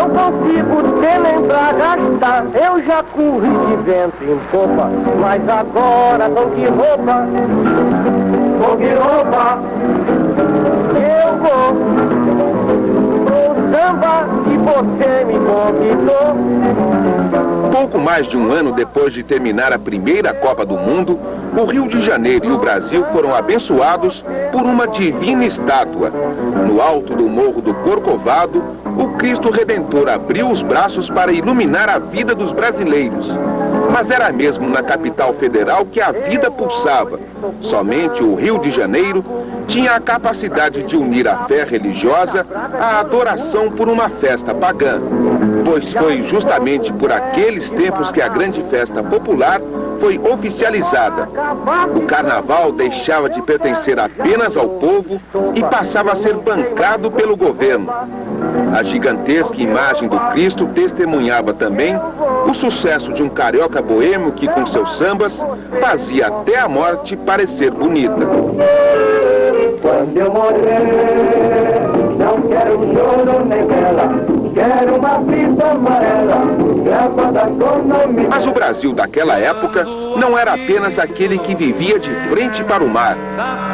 não consigo te lembrar gastar. Eu já corri de vento em popa, mas agora com que roupa? Com que roupa? Eu vou pro samba e você me conquistou. Pouco mais de um ano depois de terminar a primeira Copa do Mundo, o Rio de Janeiro e o Brasil foram abençoados por uma divina estátua. No alto do Morro do Corcovado, o Cristo Redentor abriu os braços para iluminar a vida dos brasileiros. Mas era mesmo na capital federal que a vida pulsava. Somente o Rio de Janeiro tinha a capacidade de unir a fé religiosa à adoração por uma festa pagã. Pois foi justamente por aqueles tempos que a grande festa popular foi oficializada. O carnaval deixava de pertencer apenas ao povo e passava a ser bancado pelo governo. A gigantesca imagem do Cristo testemunhava também o sucesso de um carioca boêmio que, com seus sambas, fazia até a morte parecer bonita. Quando eu morrer, não quero choro nem vela, quero uma fita amarela, gravada com nome. Mas o Brasil daquela época não era apenas aquele que vivia de frente para o mar.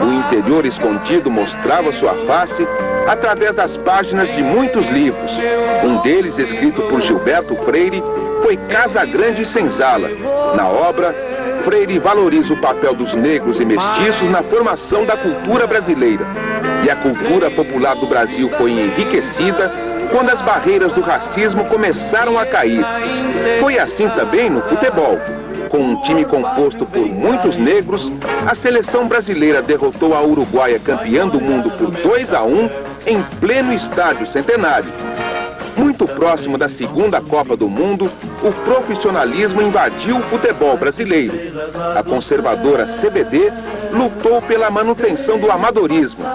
O interior escondido mostrava sua face através das páginas de muitos livros. Um deles, escrito por Gilberto Freire, foi Casa Grande e Senzala. Na obra, Freire valoriza o papel dos negros e mestiços na formação da cultura brasileira. E a cultura popular do Brasil foi enriquecida quando as barreiras do racismo começaram a cair. Foi assim também no futebol. Com um time composto por muitos negros, a seleção brasileira derrotou a uruguaia campeã do mundo por 2-1 em pleno estádio Centenário. Muito próximo da segunda Copa do Mundo, o profissionalismo invadiu o futebol brasileiro. A conservadora CBD lutou pela manutenção do amadorismo.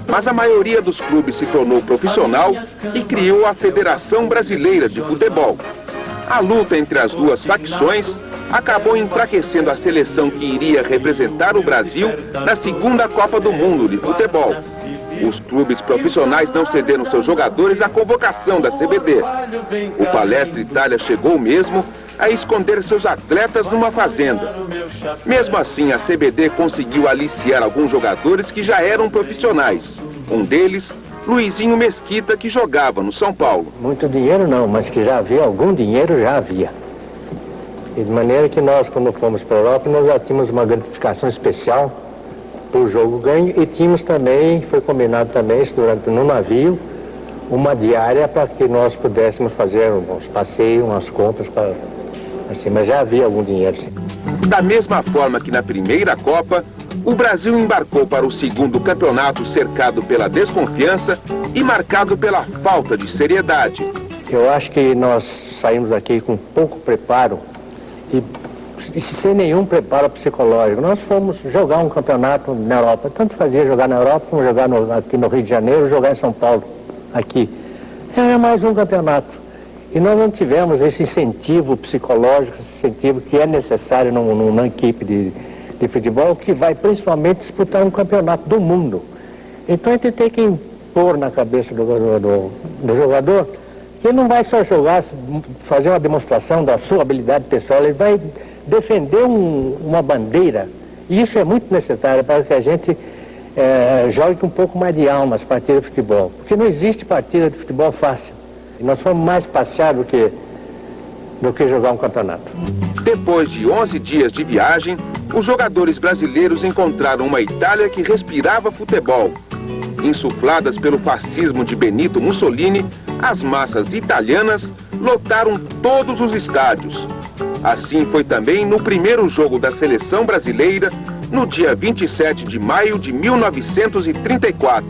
Mas a maioria dos clubes se tornou profissional e criou a Federação Brasileira de Futebol. A luta entre as duas facções acabou enfraquecendo a seleção que iria representar o Brasil na segunda Copa do Mundo de futebol. Os clubes profissionais não cederam seus jogadores à convocação da CBD. O Palestra Itália chegou mesmo a esconder seus atletas numa fazenda. Mesmo assim, a CBD conseguiu aliciar alguns jogadores que já eram profissionais. Um deles, Luizinho Mesquita, que jogava no São Paulo. Muito dinheiro não, mas que já havia algum dinheiro, já havia. E de maneira que nós, quando fomos para a Europa, nós já tínhamos uma gratificação especial por jogo ganho e tínhamos também, foi combinado também isso no navio, uma diária para que nós pudéssemos fazer uns passeios, umas compras, assim, mas já havia algum dinheiro. Sim. Da mesma forma que na primeira Copa, o Brasil embarcou para o segundo campeonato cercado pela desconfiança e marcado pela falta de seriedade. Eu acho que nós saímos aqui com pouco preparo e sem nenhum preparo psicológico. Nós fomos jogar um campeonato na Europa. Tanto fazia jogar na Europa como jogar aqui no Rio de Janeiro, jogar em São Paulo, aqui. Era mais um campeonato. E nós não tivemos esse incentivo psicológico, esse incentivo que é necessário numa equipe de futebol, que vai principalmente disputar um campeonato do mundo. Então a gente tem que impor na cabeça do jogador que ele não vai só jogar, fazer uma demonstração da sua habilidade pessoal, ele vai defender uma bandeira. E isso é muito necessário para que a gente jogue com um pouco mais de alma as partidas de futebol. Porque não existe partida de futebol fácil. E nós fomos mais passear do que jogar um campeonato. Depois de 11 dias de viagem, os jogadores brasileiros encontraram uma Itália que respirava futebol. Insufladas pelo fascismo de Benito Mussolini, as massas italianas lotaram todos os estádios. Assim foi também no primeiro jogo da seleção brasileira, no dia 27 de maio de 1934.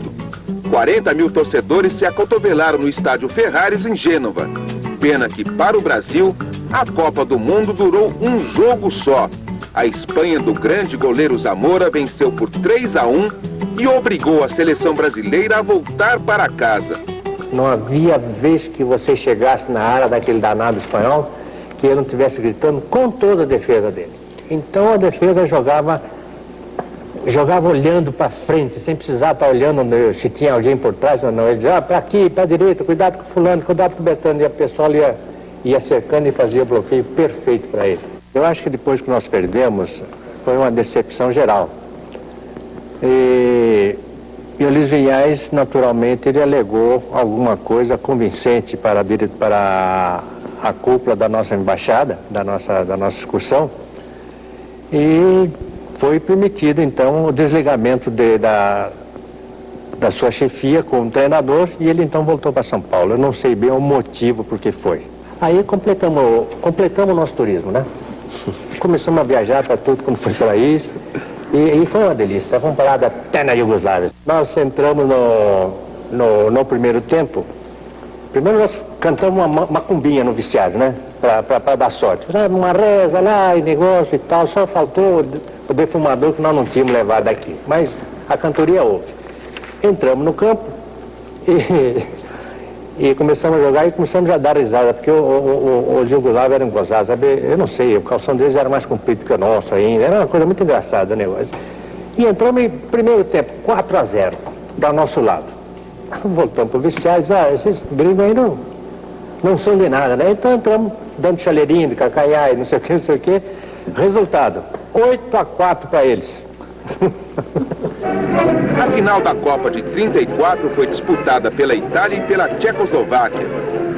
40 mil torcedores se acotovelaram no estádio Ferraris, em Gênova. Pena que, para o Brasil, a Copa do Mundo durou um jogo só. A Espanha do grande goleiro Zamora venceu por 3-1 e obrigou a seleção brasileira a voltar para casa. Não havia vez que você chegasse na área daquele danado espanhol que ele não estivesse gritando com toda a defesa dele. Então a defesa jogava jogava olhando para frente, sem precisar estar olhando se tinha alguém por trás ou não. Ele dizia, para aqui, para a direita, cuidado com fulano, cuidado com o Betano. E a pessoa ia cercando e fazia bloqueio perfeito para ele. Eu acho que depois que nós perdemos, foi uma decepção geral. E o Luiz Vinhais, naturalmente, ele alegou alguma coisa convincente para a cúpula da nossa embaixada, da nossa excursão, e foi permitido, então, o desligamento da sua chefia como treinador, e ele, então, voltou para São Paulo. Eu não sei bem o motivo por que foi. Aí completamos o nosso turismo, né? Começamos a viajar para tudo como foi para isso. E foi uma delícia, fomos parados até na Iugoslávia. Nós entramos no primeiro tempo. Primeiro nós cantamos uma cumbinha no vestiário, né? Para dar sorte. Uma reza lá e negócio e tal, só faltou o defumador que nós não tínhamos levado daqui. Mas a cantoria houve. Entramos no campo e começamos a jogar e começamos a dar risada, porque os iugoslaves eram gozados, sabe? Eu não sei, o calção deles era mais comprido que o nosso ainda, era uma coisa muito engraçada o negócio. E entramos em primeiro tempo, 4-0, para o nosso lado. Voltamos para o vestiário e disse, esses gringos aí não são de nada, né? Então entramos dando chaleirinho, de cacaiá e não sei o que. Resultado, 8-4 para eles. A final da Copa de 34 foi disputada pela Itália e pela Tchecoslováquia.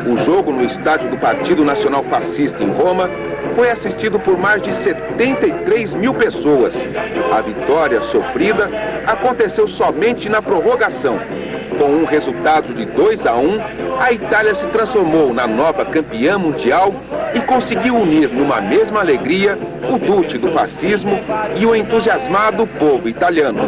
O jogo no estádio do Partido Nacional Fascista em Roma foi assistido por mais de 73 mil pessoas. A vitória sofrida aconteceu somente na prorrogação. Com um resultado de 2-1, a Itália se transformou na nova campeã mundial e conseguiu unir numa mesma alegria o dute do fascismo e o entusiasmado povo italiano.